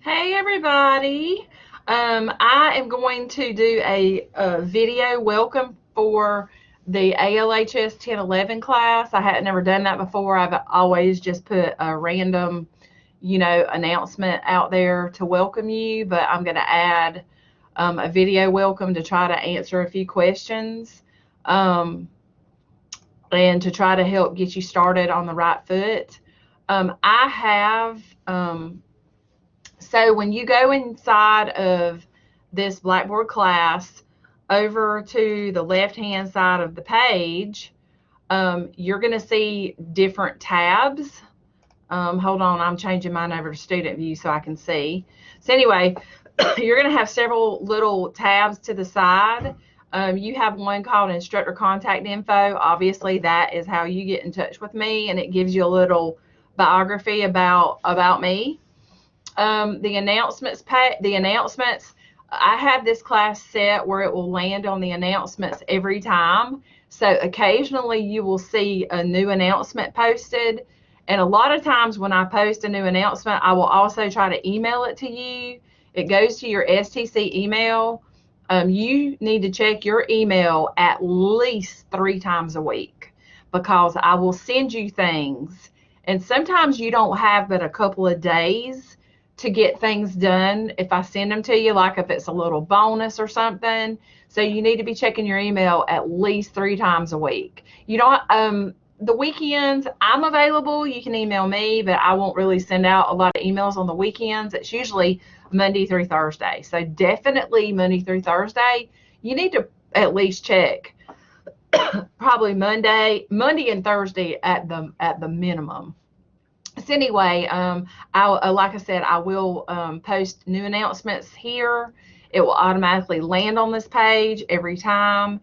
Hey everybody. I am going to do a video welcome for the ALHS 1011 class. I had never done that before. I've always just put a random, announcement out there to welcome you, but I'm going to add a video welcome to try to answer a few questions and to try to help get you started on the right foot. I have So when you go inside of this Blackboard class over to the left-hand side of the page, you're going to see different tabs. Hold on, I'm changing mine over to student view so I can see. So anyway, you're going to have several little tabs to the side. You have one called instructor contact info. Obviously, that is how you get in touch with me, and it gives you a little biography about me. The announcements, I have this class set where it will land on the announcements every time. So occasionally you will see a new announcement posted. And a lot of times when I post a new announcement, I will also try to email it to you. It goes to your STC email. You need to check your email at least 3 times a week, because I will send you things. And sometimes you don't have but a couple of days to get things done if I send them to you, like if it's a little bonus or something. So you need to be checking your email at least 3 times a week. You don't, the weekends I'm available, you can email me, but I won't really send out a lot of emails on the weekends. It's usually Monday through Thursday. So definitely Monday through Thursday, you need to at least check probably Monday and Thursday at the minimum. So anyway, like I said, I will post new announcements here. It will automatically land on this page every time.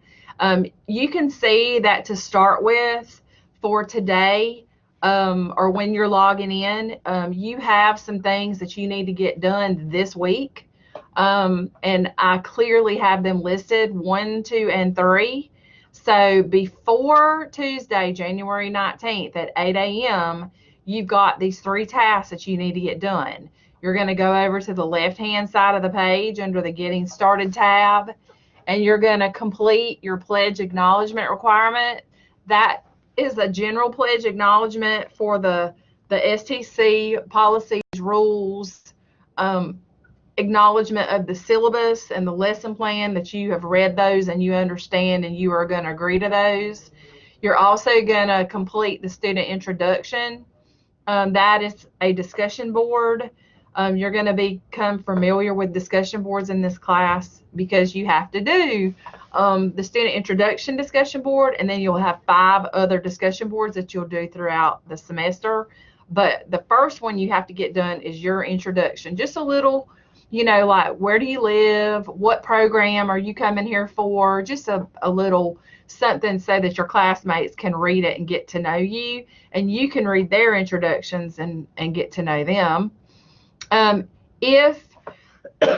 You can see that to start with for today, or when you're logging in, you have some things that you need to get done this week. And I clearly have them listed 1, 2, and 3. So before Tuesday, January 19th at 8 a.m., you've got these 3 tasks that you need to get done. You're going to go over to the left-hand side of the page under the Getting Started tab, and you're going to complete your pledge acknowledgement requirement. That is a general pledge acknowledgement for the STC policies, rules, acknowledgement of the syllabus and the lesson plan, that you have read those and you understand and you are going to agree to those. You're also going to complete the student introduction. That is a discussion board. You're going to become familiar with discussion boards in this class, because you have to do the student introduction discussion board, and then you'll have 5 other discussion boards that you'll do throughout the semester. But the first one you have to get done is your introduction. Just a little, like, where do you live? What program are you coming here for? Just a little something so that your classmates can read it and get to know you, and you can read their introductions and get to know them. If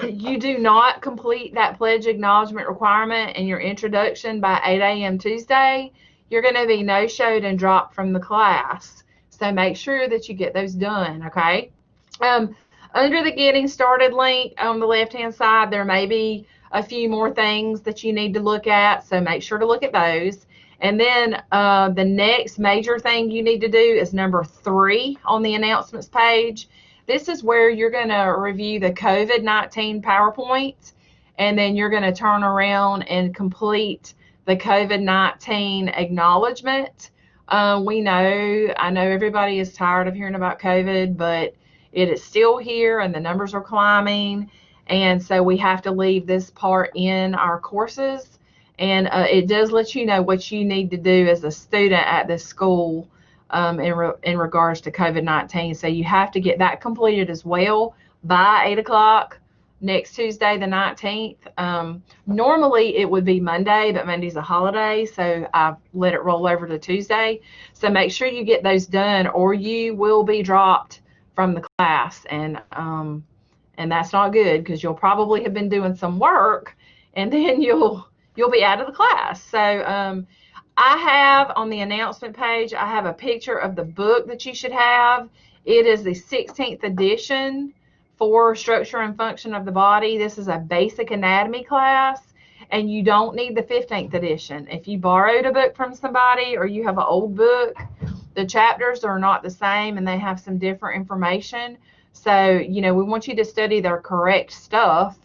you do not complete that pledge acknowledgement requirement and your introduction by 8 a.m. Tuesday, you're going to be no-showed and dropped from the class. So make sure that you get those done, okay? Under the Getting Started link on the left-hand side, there may be a few more things that you need to look at, so make sure to look at those. And then the next major thing you need to do is number 3 on the announcements page. This is where you're going to review the COVID-19 PowerPoint, and then you're going to turn around and complete the COVID-19 acknowledgement. I know everybody is tired of hearing about COVID, but it is still here and the numbers are climbing. And so we have to leave this part in our courses. And it does let you know what you need to do as a student at this school in regards to COVID-19. So you have to get that completed as well by 8 o'clock next Tuesday, the 19th. Normally it would be Monday, but Monday's a holiday, so I've let it roll over to Tuesday. So make sure you get those done, or you will be dropped from the class. And that's not good, because you'll probably have been doing some work and then you'll be out of the class. So I have on the announcement page, I have a picture of the book that you should have. It is the 16th edition for structure and function of the body. This is a basic anatomy class, and you don't need the 15th edition. If you borrowed a book from somebody or you have an old book, the chapters are not the same and they have some different information. So, you know, we want you to study their correct stuff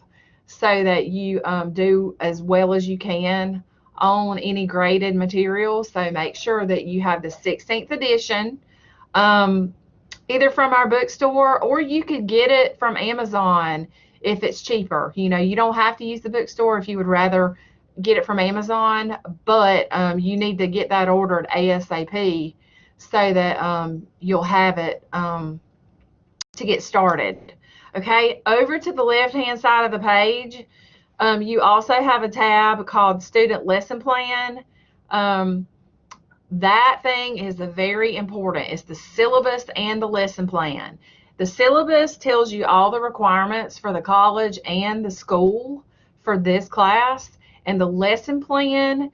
so that you do as well as you can on any graded material. So make sure that you have the 16th edition, either from our bookstore, or you could get it from Amazon if it's cheaper. You know, you don't have to use the bookstore if you would rather get it from Amazon, but you need to get that ordered ASAP so that you'll have it to get started. Okay, over to the left-hand side of the page, you also have a tab called Student Lesson Plan. That thing is very important. It's the syllabus and the lesson plan. The syllabus tells you all the requirements for the college and the school for this class, and the lesson plan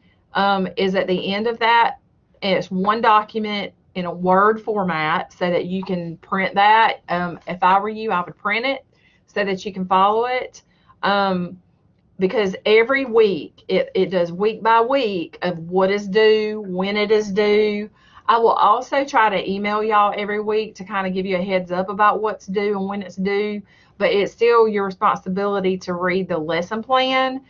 is at the end of that. And it's one document in a Word format so that you can print that. If I were you, I would print it so that you can follow it. Because every week, it does week by week of what is due, when it is due. I will also try to email y'all every week to kind of give you a heads up about what's due and when it's due, but it's still your responsibility to read the lesson plan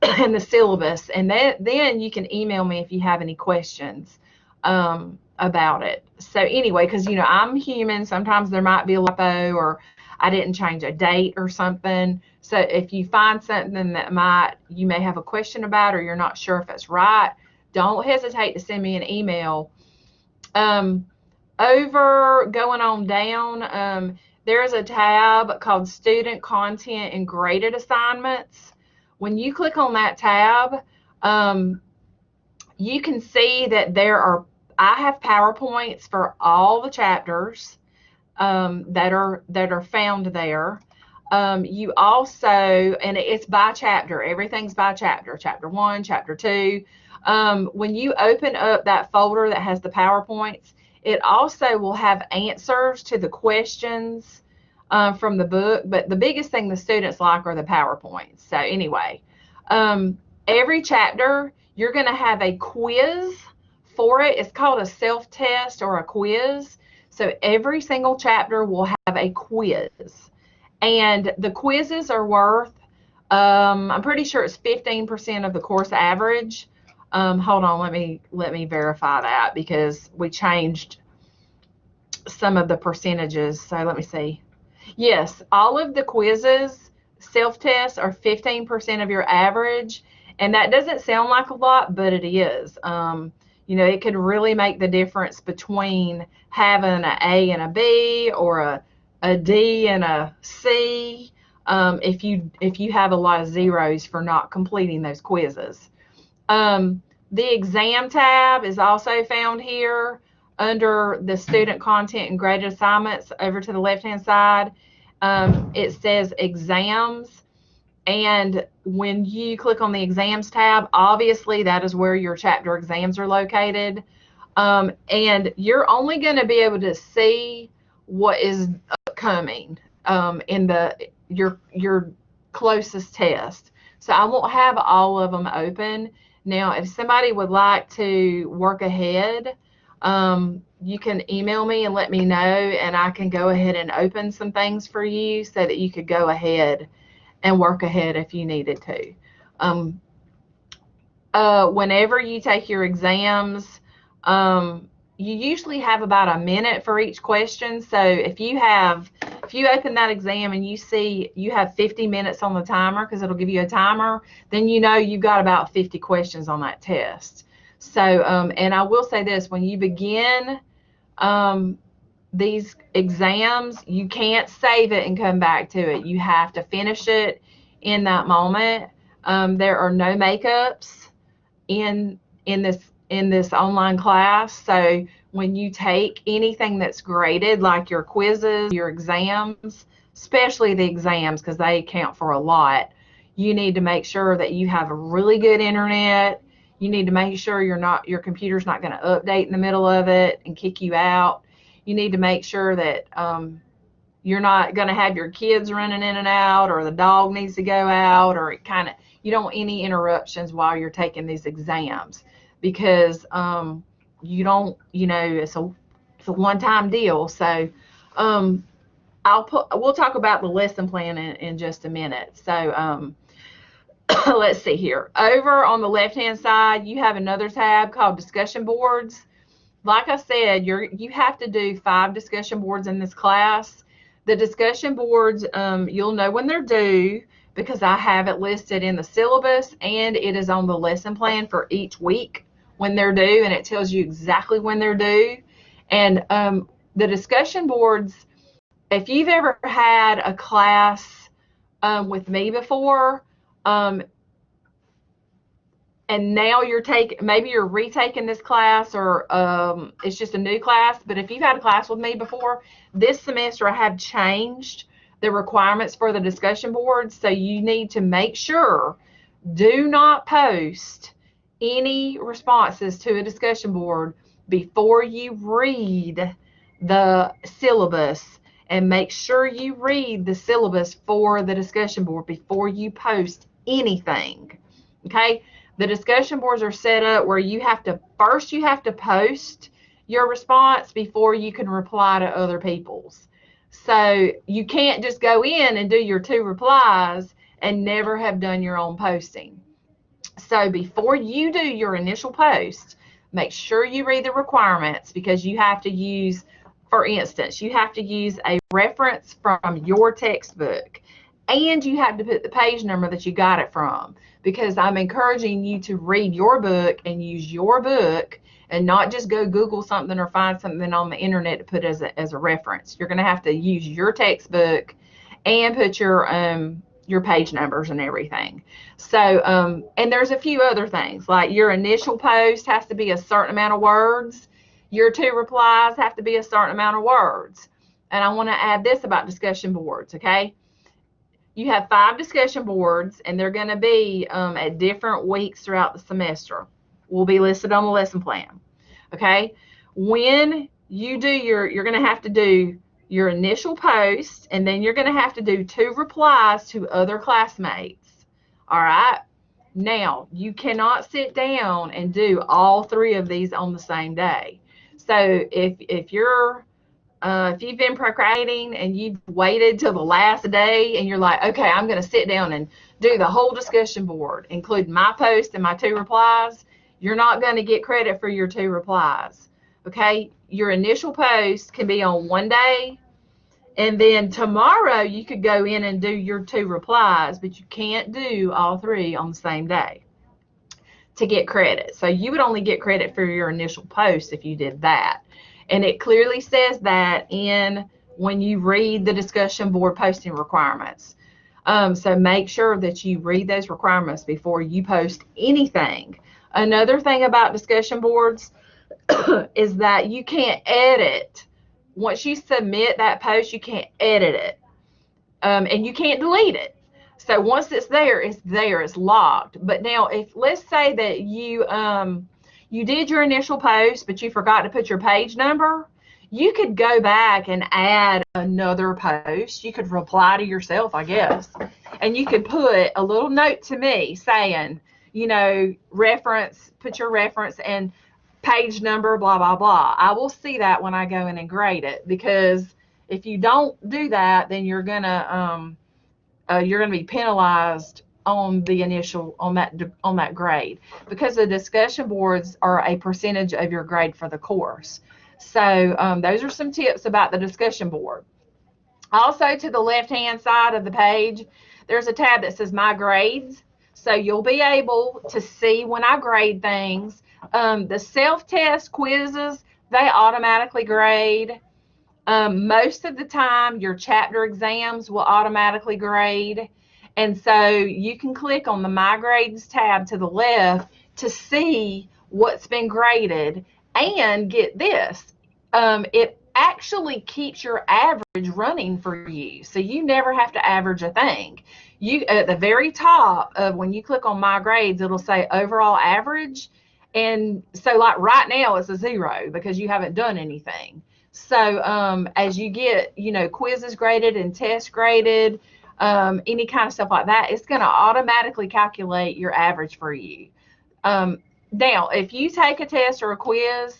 and the syllabus, and then you can email me if you have any questions about it. So anyway, because, you know, I'm human, sometimes there might be a typo or I didn't change a date or something. So if you find something that you may have a question about, or you're not sure if it's right, don't hesitate to send me an email. Over going on down, there is a tab called Student Content and Graded Assignments. When you click on that tab, you can see that I have PowerPoints for all the chapters that are found there. You also, and it's by chapter, everything's by chapter, chapter 1, chapter 2. When you open up that folder that has the PowerPoints, it also will have answers to the questions from the book, but the biggest thing the students like are the PowerPoints. So anyway, every chapter, you're going to have a quiz for it. It's called a self-test or a quiz. So every single chapter will have a quiz, and the quizzes are worth, I'm pretty sure it's 15% of the course average. Hold on, let me verify that because we changed some of the percentages. So let me see. Yes, all of the quizzes, self-tests, are 15% of your average, and that doesn't sound like a lot, but it is. You know, it could really make the difference between having an A and a B, or a D and a C, if you have a lot of zeros for not completing those quizzes. The exam tab is also found here under the student content and graded assignments. Over to the left-hand side, it says exams. And when you click on the exams tab, obviously that is where your chapter exams are located. And you're only going to be able to see what is upcoming in your closest test. So I won't have all of them open. Now, if somebody would like to work ahead, you can email me and let me know, and I can go ahead and open some things for you so that you could go ahead and work ahead if you needed to. Whenever you take your exams, you usually have about a minute for each question. So if you open that exam and you see you have 50 minutes on the timer, because it'll give you a timer, then you know you've got about 50 questions on that test. So, and I will say this, when you begin these exams, you can't save it and come back to it. You have to finish it in that moment. There are no makeups in this online class. So when you take anything that's graded, like your quizzes, your exams, especially the exams, because they count for a lot, you need to make sure that you have a really good internet. You need to make sure your computer's not going to update in the middle of it and kick you out. You need to make sure that You're not going to have your kids running in and out, or the dog needs to go out, or you don't want any interruptions while you're taking these exams, because you don't, it's a one-time deal. So we'll talk about the lesson plan in just a minute. So let's see here. Over on the left-hand side, you have another tab called discussion boards. Like I said, you have to do 5 discussion boards in this class. The discussion boards, you'll know when they're due because I have it listed in the syllabus, and it is on the lesson plan for each week when they're due, and it tells you exactly when they're due. And the discussion boards, if you've ever had a class with me before, and now maybe you're retaking this class, or it's just a new class, but if you've had a class with me before, this semester I have changed the requirements for the discussion boards. So you need to make sure, do not post any responses to a discussion board before you read the syllabus, and make sure you read the syllabus for the discussion board before you post anything. Okay? The discussion boards are set up where you have to post your response before you can reply to other people's. So you can't just go in and do your 2 replies and never have done your own posting. So before you do your initial post, make sure you read the requirements, because you have to use, for instance, you have to use a reference from your textbook, and you have to put the page number that you got it from, because I'm encouraging you to read your book and use your book, and not just go Google something or find something on the internet to put as a reference. You're going to have to use your textbook and put your page numbers and everything. So, and there's a few other things, like your initial post has to be a certain amount of words. Your 2 replies have to be a certain amount of words. And I want to add this about discussion boards, okay? You have 5 discussion boards, and they're going to be at different weeks throughout the semester. Will be listed on the lesson plan. Okay? When you do you're going to have to do your initial post, and then you're going to have to do 2 replies to other classmates. All right? Now, you cannot sit down and do all 3 of these on the same day. So if you've been procrastinating and you've waited till the last day, and you're like, okay, I'm going to sit down and do the whole discussion board, including my post and my 2 replies, you're not going to get credit for your 2 replies. Okay? Your initial post can be on one day, and then tomorrow you could go in and do your 2 replies, but you can't do all 3 on the same day to get credit. So you would only get credit for your initial post if you did that. And it clearly says that when you read the discussion board posting requirements. So make sure that you read those requirements before you post anything. Another thing about discussion boards is that you can't edit. Once you submit that post, you can't edit it. And you can't delete it. So once it's there, it's locked. But now, if let's say that you did your initial post, but you forgot to put your page number, you could go back and add another post. You could reply to yourself, I guess, and you could put a little note to me saying, put your reference and page number, blah, blah, blah. I will see that when I go in and grade it, because if you don't do that, then you're gonna be penalized on the initial on that grade, because the discussion boards are a percentage of your grade for the course. So those are some tips about the discussion board. Also, to the left hand side of the page, there's a tab that says My Grades. So you'll be able to see when I grade things. The self-test quizzes, they automatically grade. Most of the time, your chapter exams will automatically grade. And so you can click on the My Grades tab to the left to see what's been graded. And get this, it actually keeps your average running for you. So you never have to average a thing. You at the very top of when you click on My Grades, it'll say overall average. And so like right now it's a 0 because you haven't done anything. So as you get, quizzes graded and tests graded, any kind of stuff like that, it's going to automatically calculate your average for you. Now, if you take a test or a quiz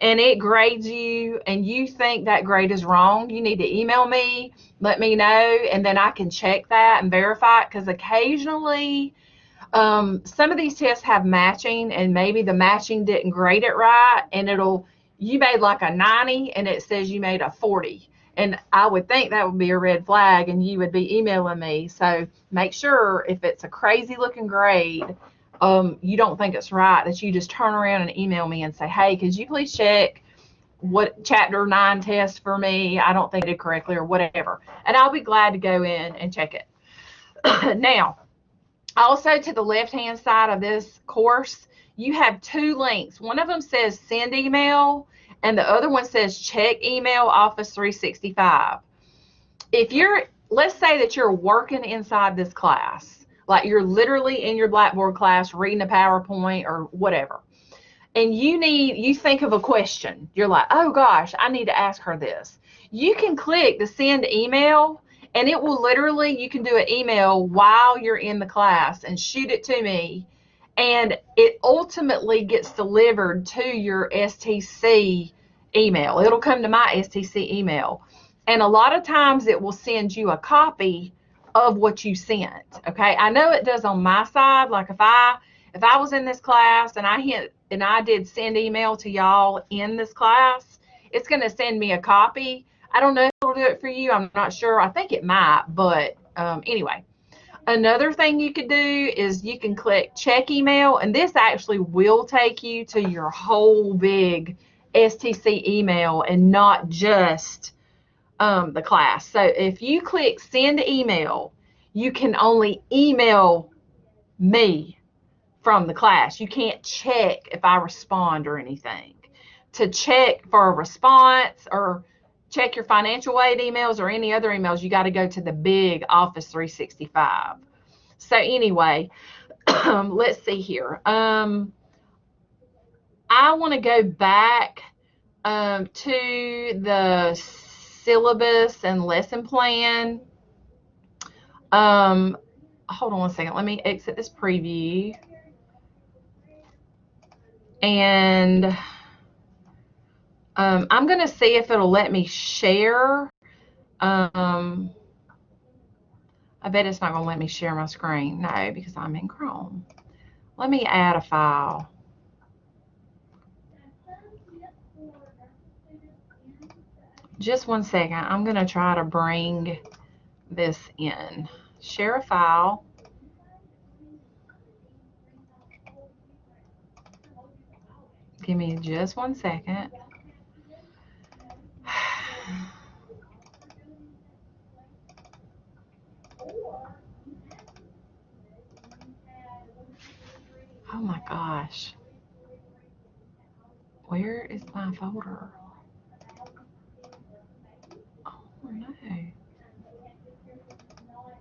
and it grades you and you think that grade is wrong, you need to email me, let me know, and then I can check that and verify it, because occasionally some of these tests have matching, and maybe the matching didn't grade it right, and you made like a 90 and it says you made a 40. And I would think that would be a red flag, and you would be emailing me. So make sure, if it's a crazy looking grade, you don't think it's right, that you just turn around and email me and say, hey, could you please check what chapter 9 test for me? I don't think I did correctly, or whatever. And I'll be glad to go in and check it. Now, also to the left-hand side of this course, you have 2 links. One of them says send email, and the other one says check email Office 365. Let's say that you're working inside this class, like you're literally in your Blackboard class reading a PowerPoint or whatever, and you think of a question. You're like, oh gosh, I need to ask her this. You can click the send email, and it will literally, you can do an email while you're in the class and shoot it to me, and it ultimately gets delivered to your STC email. It'll come to my STC email, and a lot of times it will send you a copy of what you sent. Okay, I know it does on my side. Like if I was in this class and I did send email to y'all in this class, it's going to send me a copy. I don't know if it'll do it for you. I'm not sure. I think it might, but anyway. Another thing you could do is you can click check email, and this actually will take you to your whole big STC email and not just the class. So if you click send email, you can only email me from the class. You can't check if I respond or anything. To check for a response or check your financial aid emails or any other emails, you got to go to the big Office 365. So anyway, let's see here. I want to go back to the syllabus and lesson plan. Hold on one second. Let me exit this preview. And I'm going to see if it'll let me share. I bet it's not going to let me share my screen. No, because I'm in Chrome. Let me add a file. Just one second. I'm going to try to bring this in. Share a file. Give me just one second. Oh my gosh. Where is my folder? Oh no.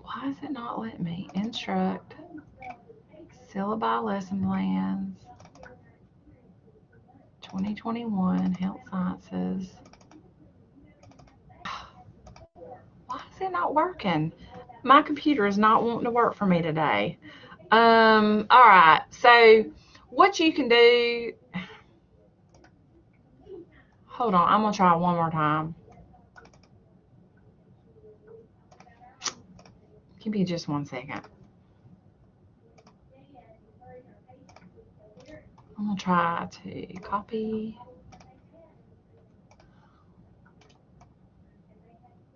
Why is it not letting me? Instruct. Syllabi lesson plans. 2021 Health Sciences. Why is it not working? My computer is not wanting to work for me today. All right. So what you can do, hold on, I'm going to try one more time. Give me just one second. I'm going to try to copy,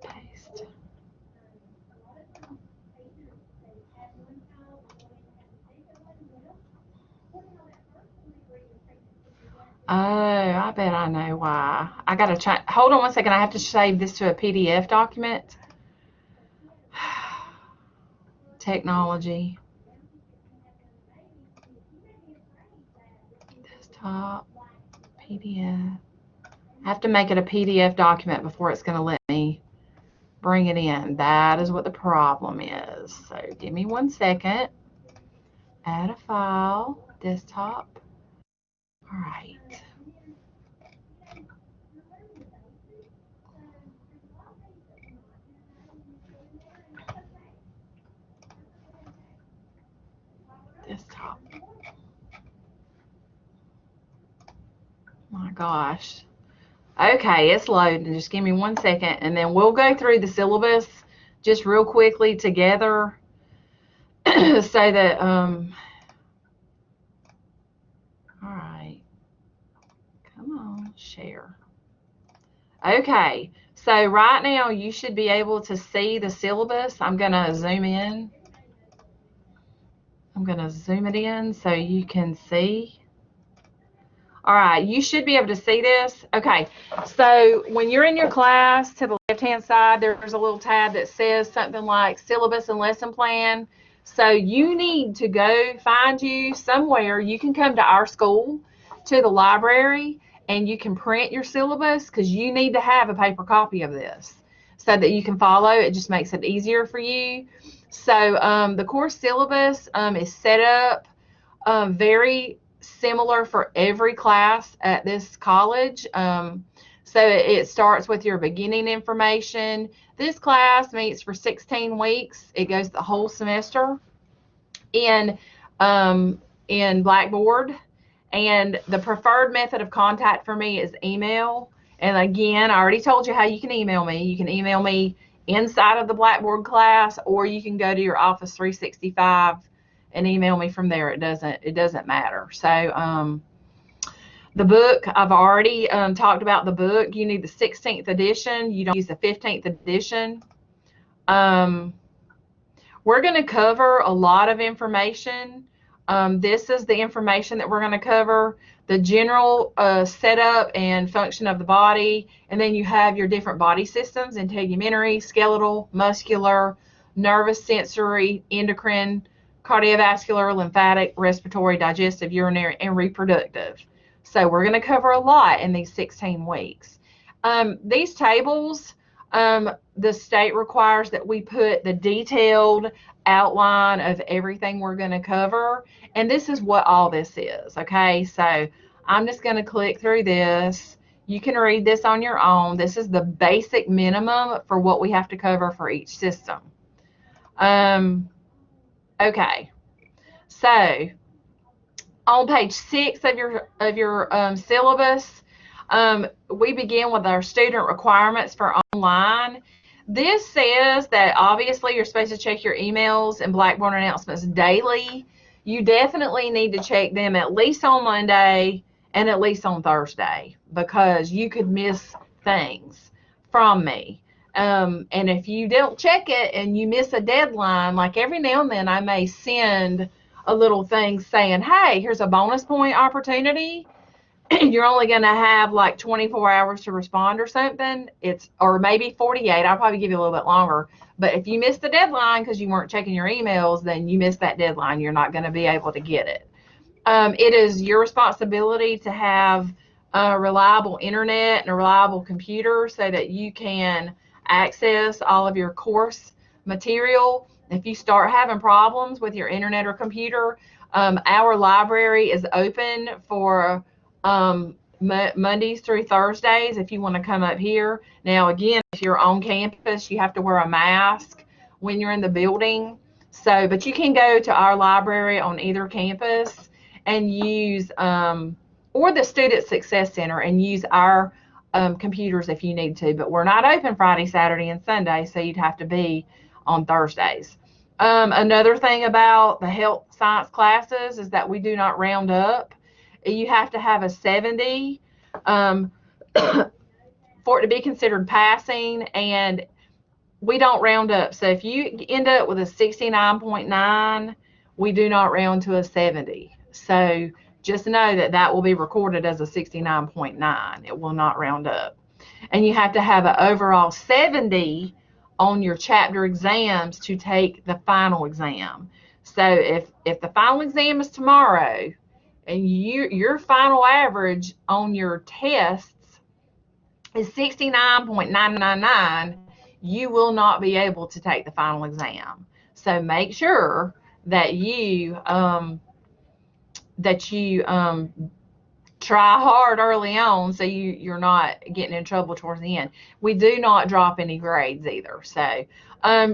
paste. Oh, I bet I know why. I got to try. Hold on one second. I have to save this to a PDF document. Technology. Desktop. PDF. I have to make it a PDF document before it's going to let me bring it in. That is what the problem is. So give me one second. Add a file. Desktop. All right. gosh. Okay, it's loading. Just give me 1 second, and then we'll go through the syllabus just real quickly together so that, all right. Come on, share. Okay, so right now you should be able to see the syllabus. I'm going to zoom in. I'm going to zoom it in so you can see. All right, you should be able to see this. Okay, so when you're in your class, to the left-hand side, there's a little tab that says something like syllabus and lesson plan. So you need to go find you somewhere. You can come to our school, to the library, and you can print your syllabus, because you need to have a paper copy of this so that you can follow. It just makes it easier for you. So the course syllabus is set up very similar for every class at this college. So it starts with your beginning information. This class meets for 16 weeks. It goes the whole semester in Blackboard. And the preferred method of contact for me is email. And again, I already told you how you can email me. You can email me inside of the Blackboard class, or you can go to your Office 365 and email me from there. It doesn't matter. So the book, I've already talked about the book. You need the 16th edition. You don't use the 15th edition. We're going to cover a lot of information. This is the information that we're going to cover: the general setup and function of the body, and then you have your different body systems: integumentary, skeletal, muscular, nervous, sensory, endocrine, cardiovascular, lymphatic, respiratory, digestive, urinary, and reproductive. So we're going to cover a lot in these 16 weeks. These tables, the state requires that we put the detailed outline of everything we're going to cover, and this is what all this is. Okay, so I'm just going to click through this. You can read this on your own. This is the basic minimum for what we have to cover for each system. Okay, so on page 6 of your syllabus, we begin with our student requirements for online. This says that obviously you're supposed to check your emails and Blackboard announcements daily. You definitely need to check them at least on Monday and at least on Thursday, because you could miss things from me. And if you don't check it and you miss a deadline, like every now and then I may send a little thing saying, hey, here's a bonus point opportunity. You're only going to have like 24 hours to respond or something. Or maybe 48. I'll probably give you a little bit longer. But if you missed the deadline because you weren't checking your emails, then you missed that deadline. You're not going to be able to get it. It is your responsibility to have a reliable internet and a reliable computer so that you can access all of your course material. If you start having problems with your internet or computer, our library is open for Mondays through Thursdays if you want to come up here. Now, again, if you're on campus, you have to wear a mask when you're in the building. So, but you can go to our library on either campus and use, or the Student Success Center, and use our computers if you need to. But we're not open Friday, Saturday, and Sunday, so you'd have to be on Thursdays. Another thing about the health science classes is that we do not round up. You have to have a 70 for it to be considered passing, and we don't round up. So if you end up with a 69.9, we do not round to a 70. So just know that that will be recorded as a 69.9. It will not round up. And you have to have an overall 70 on your chapter exams to take the final exam. So if the final exam is tomorrow and your final average on your tests is 69.999, you will not be able to take the final exam. So make sure that you try hard early on so you're not getting in trouble towards the end. We do not drop any grades either. So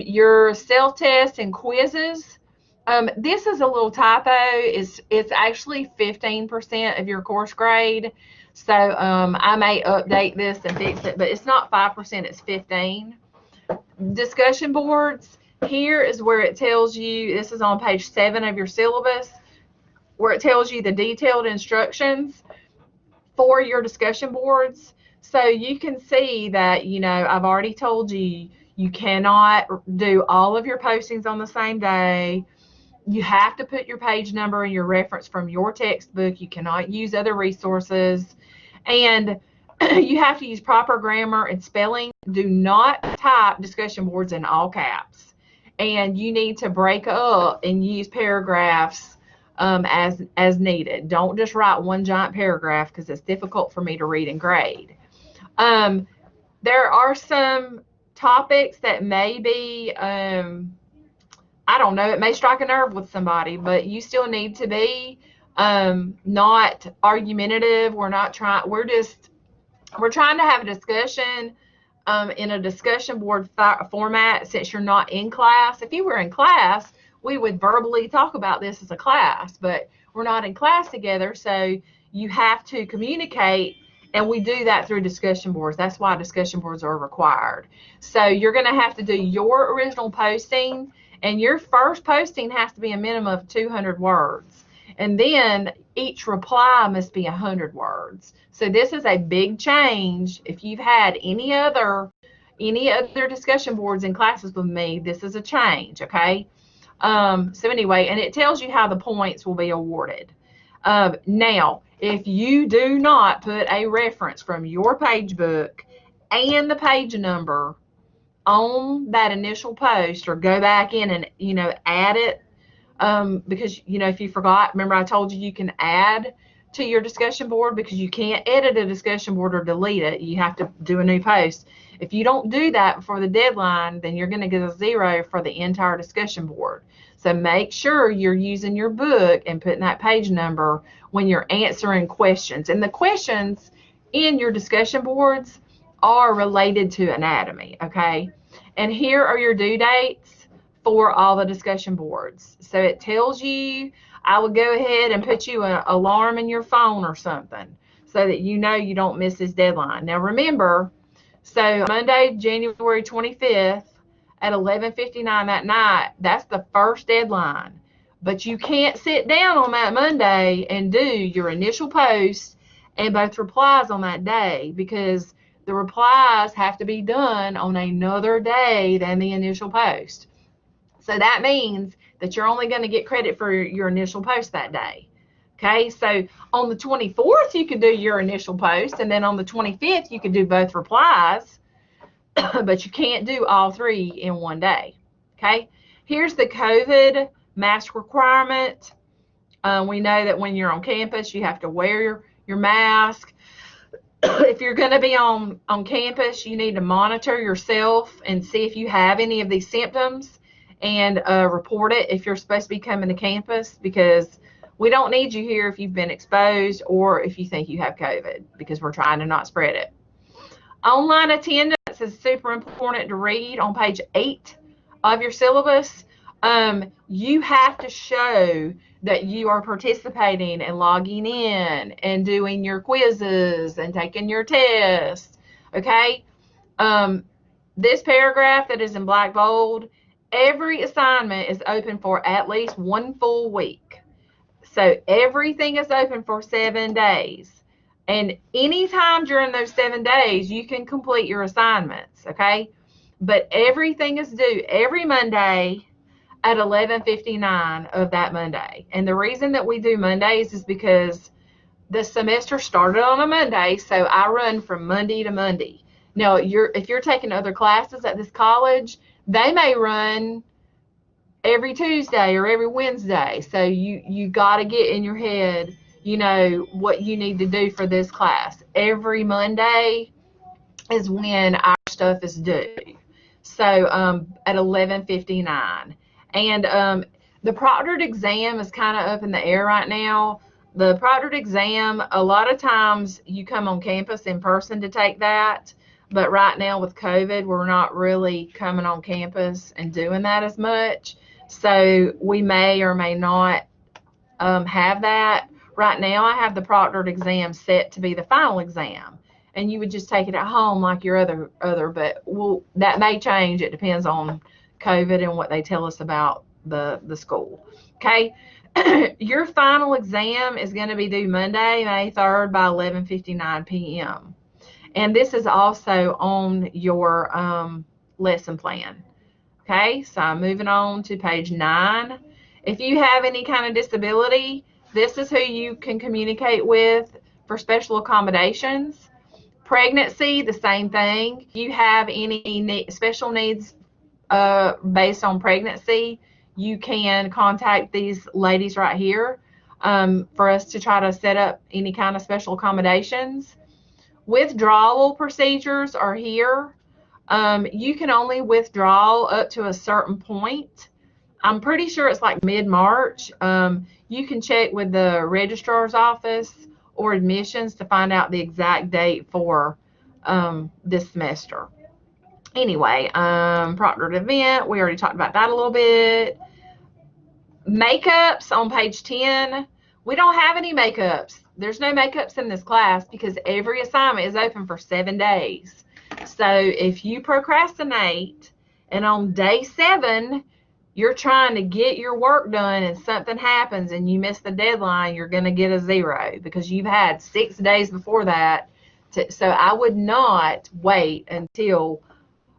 your self-test and quizzes, this is a little typo. It's actually 15% of your course grade. So I may update this and fix it, but it's not 5%, it's 15. Discussion boards, here is where it tells you, this is on page 7 of your syllabus, where it tells you the detailed instructions for your discussion boards. So you can see that, I've already told you, you cannot do all of your postings on the same day. You have to put your page number and your reference from your textbook. You cannot use other resources. And you have to use proper grammar and spelling. Do not type discussion boards in all caps. And you need to break up and use paragraphs as needed. Don't just write one giant paragraph because it's difficult for me to read and grade. There are some topics that may be, I don't know, it may strike a nerve with somebody, but you still need to be not argumentative. We're trying to have a discussion in a discussion board format since you're not in class. If you were in class, we would verbally talk about this as a class, but we're not in class together, so you have to communicate, and we do that through discussion boards. That's why discussion boards are required. So you're going to have to do your original posting, and your first posting has to be a minimum of 200 words. And then each reply must be 100 words. So this is a big change. If you've had any other discussion boards in classes with me, this is a change, okay? So anyway, and it tells you how the points will be awarded. Now, if you do not put a reference from your page book and the page number on that initial post, or go back in and, add it, because, if you forgot, remember I told you can add to your discussion board, because you can't edit a discussion board or delete it. You have to do a new post. If you don't do that before the deadline, then you're going to get a 0 for the entire discussion board. So make sure you're using your book and putting that page number when you're answering questions. And the questions in your discussion boards are related to anatomy, okay? And here are your due dates for all the discussion boards. So it tells you, I would go ahead and put you an alarm in your phone or something so that you don't miss this deadline. Now remember, so Monday, January 25th at 11:59 that night, that's the first deadline. But you can't sit down on that Monday and do your initial post and both replies on that day, because the replies have to be done on another day than the initial post. So that means that you're only going to get credit for your initial post that day. Okay, so on the 24th, you could do your initial post, and then on the 25th, you could do both replies, but you can't do all 3 in one day. Okay, here's the COVID mask requirement. We know that when you're on campus, you have to wear your mask. If you're going to be on campus, you need to monitor yourself and see if you have any of these symptoms, and report it if you're supposed to be coming to campus, because we don't need you here if you've been exposed or if you think you have COVID, because we're trying to not spread it. Online attendance is super important to read on page 8 of your syllabus. You have to show that you are participating and logging in and doing your quizzes and taking your tests, okay? This paragraph that is in black bold, every assignment is open for at least 1 full week. So everything is open for 7 days. And anytime during those 7 days, you can complete your assignments, okay? But everything is due every Monday at 11:59 of that Monday. And the reason that we do Mondays is because the semester started on a Monday, so I run from Monday to Monday. Now, if you're taking other classes at this college, they may run every Tuesday or every Wednesday. So you got to get in your head, what you need to do for this class. Every Monday is when our stuff is due. So at 11:59. And the proctored exam is kind of up in the air right now. The proctored exam, a lot of times you come on campus in person to take that. But right now with COVID, we're not really coming on campus and doing that as much. So we may or may not have that right now I have the proctored exam set to be the final exam, and you would just take it at home like your other, but that may change. It depends on COVID and what they tell us about the school. Okay. Your final exam is going to be due Monday, May 3rd by 11:59 p.m. And this is also on your lesson plan. Okay, so I'm moving on to page 9. If you have any kind of disability, this is who you can communicate with for special accommodations. Pregnancy, the same thing. If you have any special needs based on pregnancy, you can contact these ladies right here for us to try to set up any kind of special accommodations. Withdrawal procedures are here. You can only withdraw up to a certain point. I'm pretty sure it's like mid-March. You can check with the registrar's office or admissions to find out the exact date for this semester. Anyway, proctored event, we already talked about that a little bit. Makeups on page 10. We don't have any makeups. There's no makeups in this class because every assignment is open for 7 days. So if you procrastinate and on day 7 you're trying to get your work done and something happens and you miss the deadline, you're going to get a 0 because you've had 6 days before that. So I would not wait until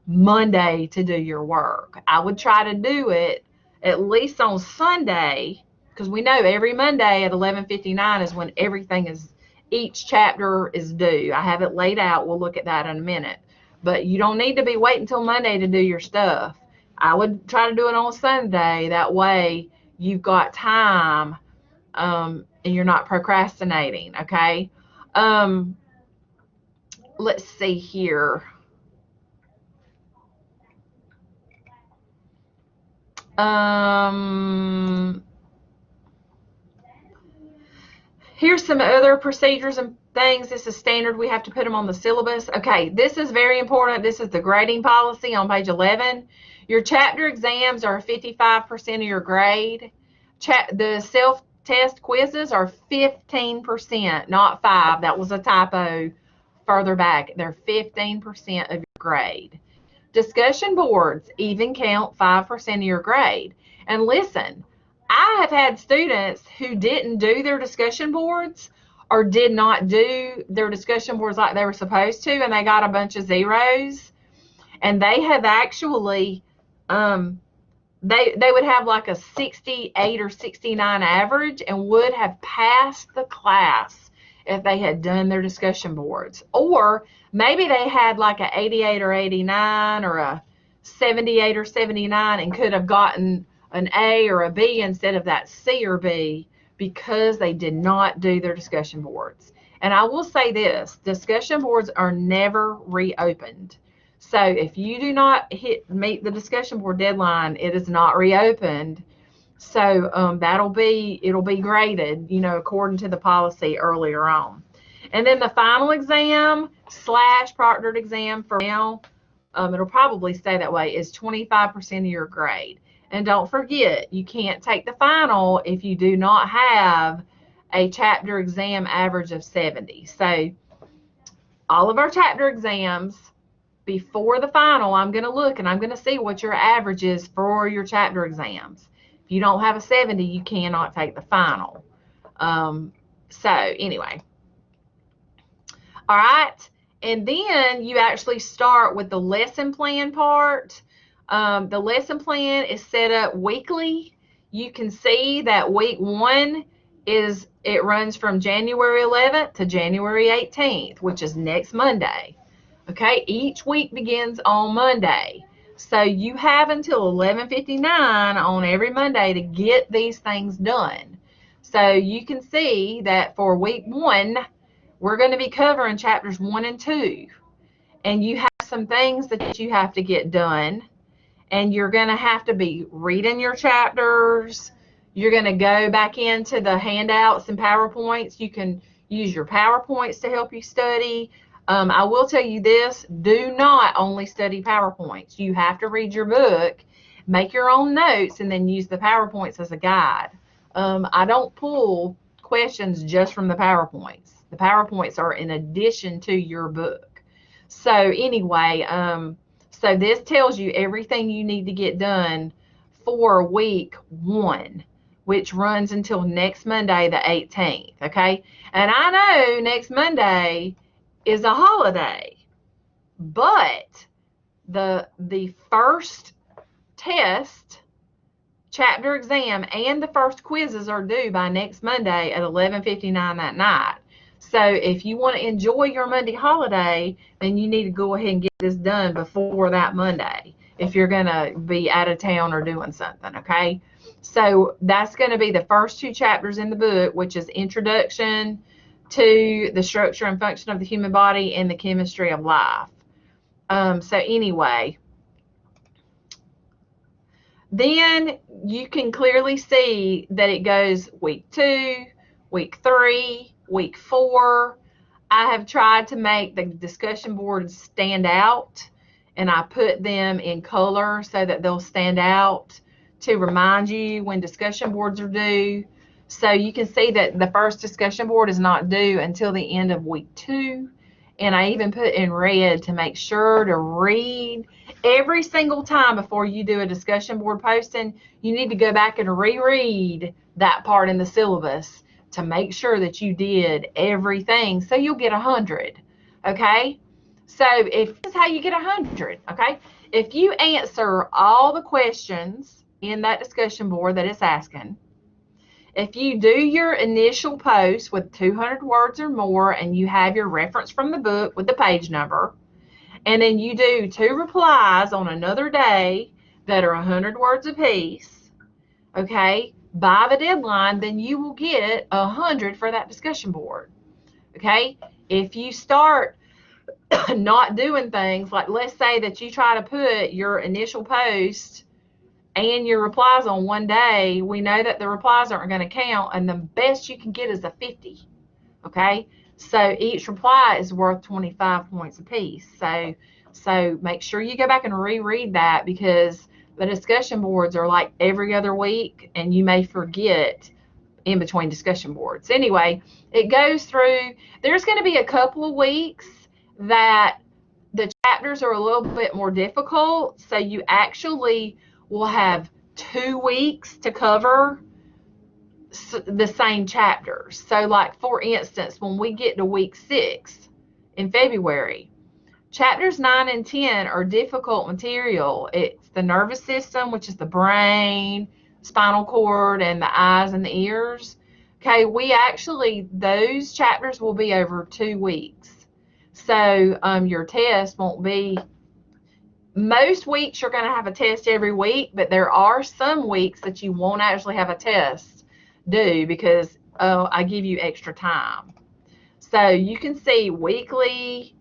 Monday to do your work. I would try to do it at least on Sunday, because we know every Monday at 11:59 is when each chapter is due. I have it laid out. We'll look at that in a minute. But you don't need to be waiting until Monday to do your stuff. I would try to do it on Sunday. That way you've got time and you're not procrastinating, okay? Let's see here. Here's some other procedures and things. This is standard. We have to put them on the syllabus. Okay, this is very important. This is the grading policy on page 11. Your chapter exams are 55% of your grade. The self-test quizzes are 15%, not 5. That was a typo further back. They're 15% of your grade. Discussion boards even count 5% of your grade. And listen, I have had students who didn't do their discussion boards or did not do their discussion boards like they were supposed to, and they got a bunch of 0s. And they have actually, they would have like a 68 or 69 average and would have passed the class if they had done their discussion boards. Or maybe they had like a 88 or 89 or a 78 or 79 and could have gotten an A or a B instead of that C or B because they did not do their discussion boards. And I will say this, discussion boards are never reopened. So if you do not meet the discussion board deadline, it is not reopened. So it'll be graded, according to the policy earlier on. And then the final exam / proctored exam for now, it'll probably stay that way, is 25% of your grade. And don't forget, you can't take the final if you do not have a chapter exam average of 70. So all of our chapter exams, before the final, I'm going to look and I'm going to see what your average is for your chapter exams. If you don't have a 70, you cannot take the final. So anyway. All right. And then you actually start with the lesson plan part. The lesson plan is set up weekly. You can see that week 1 it runs from January 11th to January 18th, which is next Monday. Okay, each week begins on Monday. So you have until 11:59 on every Monday to get these things done. So you can see that for week 1, we're going to be covering chapters 1 and 2. And you have some things that you have to get done. And you're going to have to be reading your chapters. You're going to go back into the handouts and PowerPoints. You can use your PowerPoints to help you study. I will tell you this, do not only study PowerPoints. You have to read your book, make your own notes, and then use the PowerPoints as a guide. I don't pull questions just from the PowerPoints. The PowerPoints are in addition to your book. So anyway, so this tells you everything you need to get done for week 1, which runs until next Monday, the 18th, okay? And I know next Monday is a holiday, but the first test, chapter exam, and the first quizzes are due by next Monday at 11:59 that night. So if you want to enjoy your Monday holiday, then you need to go ahead and get this done before that Monday if you're going to be out of town or doing something, okay? So that's going to be the first 2 chapters in the book, which is Introduction to the Structure and Function of the Human Body and the Chemistry of Life. So anyway, then you can clearly see that it goes week 2, week 3, week 4. I have tried to make the discussion boards stand out, and I put them in color so that they'll stand out to remind you when discussion boards are due. So you can see that the first discussion board is not due until the end of week 2. And I even put in red to make sure to read every single time before you do a discussion board posting. You need to go back and reread that part in the syllabus to make sure that you did everything, so you'll get 100, okay? So if this is how you get 100, okay? If you answer all the questions in that discussion board that it's asking, if you do your initial post with 200 words or more and you have your reference from the book with the page number, and then you do 2 replies on another day that are 100 words apiece, okay, by the deadline, then you will get 100 for that discussion board, okay? If you start not doing things, like let's say that you try to put your initial post and your replies on one day, we know that the replies aren't going to count, and the best you can get is a 50, okay? So each reply is worth 25 points apiece. So make sure you go back and reread that, because the discussion boards are like every other week, and you may forget in between discussion boards. Anyway, it goes through, there's going to be a couple of weeks that the chapters are a little bit more difficult, so you actually will have 2 weeks to cover the same chapters. So like, for instance, when we get to week 6 in February, chapters 9 and 10 are difficult material. It's the nervous system, which is the brain, spinal cord, and the eyes and the ears. Okay, those chapters will be over 2 weeks. So your test won't be, most weeks you're going to have a test every week, but there are some weeks that you won't actually have a test due because I give you extra time. So you can see weekly,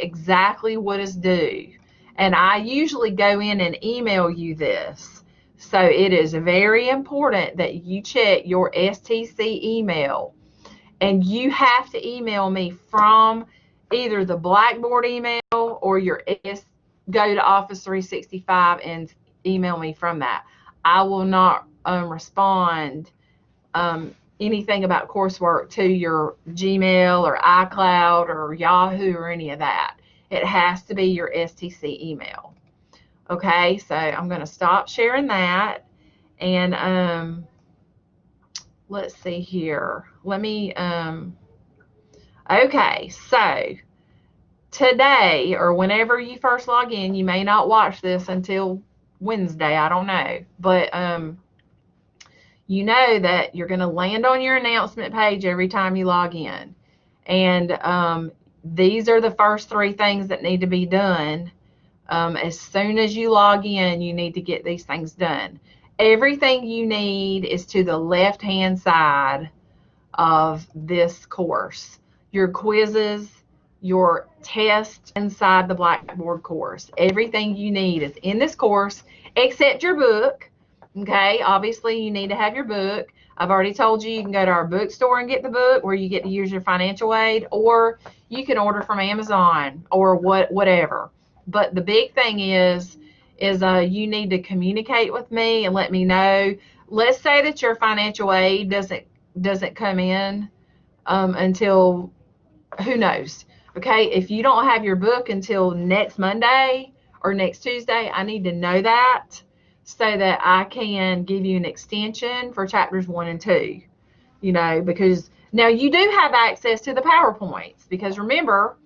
exactly what is due. And I usually go in and email you this. So it is very important that you check your STC email. And you have to email me from either the Blackboard email or go to Office 365 and email me from that. I will not respond anything about coursework to your Gmail or iCloud or Yahoo or any of that. It has to be your STC email. Okay, so I'm going to stop sharing that, and let's see here. Let me, okay, so today, or whenever you first log in, you may not watch this until Wednesday, I don't know, but you know that you're going to land on your announcement page every time you log in. And these are the first 3 things that need to be done. As soon as you log in, you need to get these things done. Everything you need is to the left-hand side of this course. Your quizzes, your tests inside the Blackboard course. Everything you need is in this course except your book. Okay, obviously you need to have your book. I've already told you can go to our bookstore and get the book, where you get to use your financial aid, or you can order from Amazon or whatever. But the big thing is you need to communicate with me and let me know. Let's say that your financial aid doesn't doesn't come in until, who knows? Okay, if you don't have your book until next Monday or next Tuesday, I need to know that so that I can give you an extension for chapters 1 and 2. You know, because now you do have access to the PowerPoints, because remember,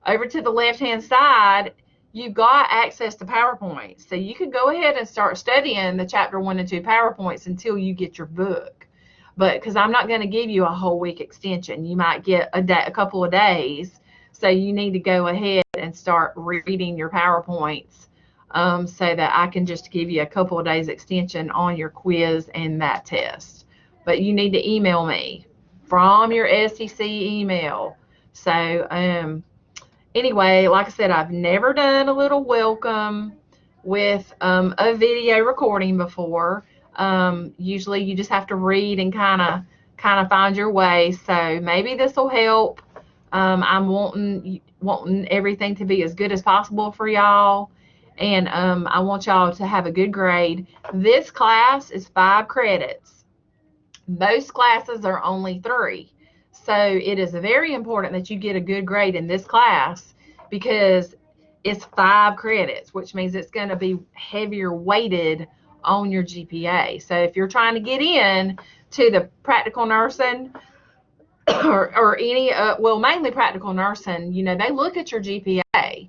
over to the left-hand side, you've got access to PowerPoints. So you could go ahead and start studying the chapter 1 and 2 PowerPoints until you get your book. But because I'm not going to give you a whole week extension, you might get a couple of days. So you need to go ahead and start reading your PowerPoints so that I can just give you a couple of days extension on your quiz and that test. But you need to email me from your SEC email. So anyway, like I said, I've never done a little welcome with a video recording before. Usually you just have to read and kind of find your way. So maybe this will help. I'm wanting everything to be as good as possible for y'all. And I want y'all to have a good grade. This class is 5 credits. Most classes are only 3. So it is very important that you get a good grade in this class because it's 5 credits, which means it's going to be heavier weighted on your GPA. So if you're trying to get in to the practical nursing or any, well, mainly practical nursing, you know, they look at your GPA.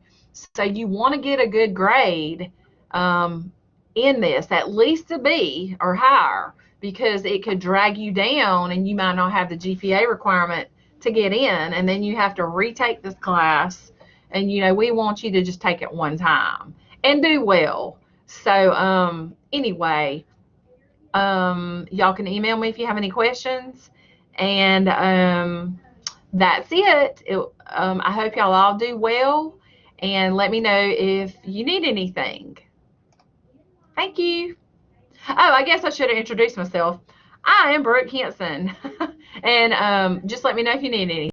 So you want to get a good grade in this, at least a B or higher, because it could drag you down and you might not have the GPA requirement to get in, and then you have to retake this class. And, you know, we want you to just take it one time and do well. So anyway, y'all can email me if you have any questions. And that's it. I hope y'all all do well. And let me know if you need anything. Thank you. Oh, I guess I should have introduced myself. I am Brooke Henson. And just let me know if you need anything.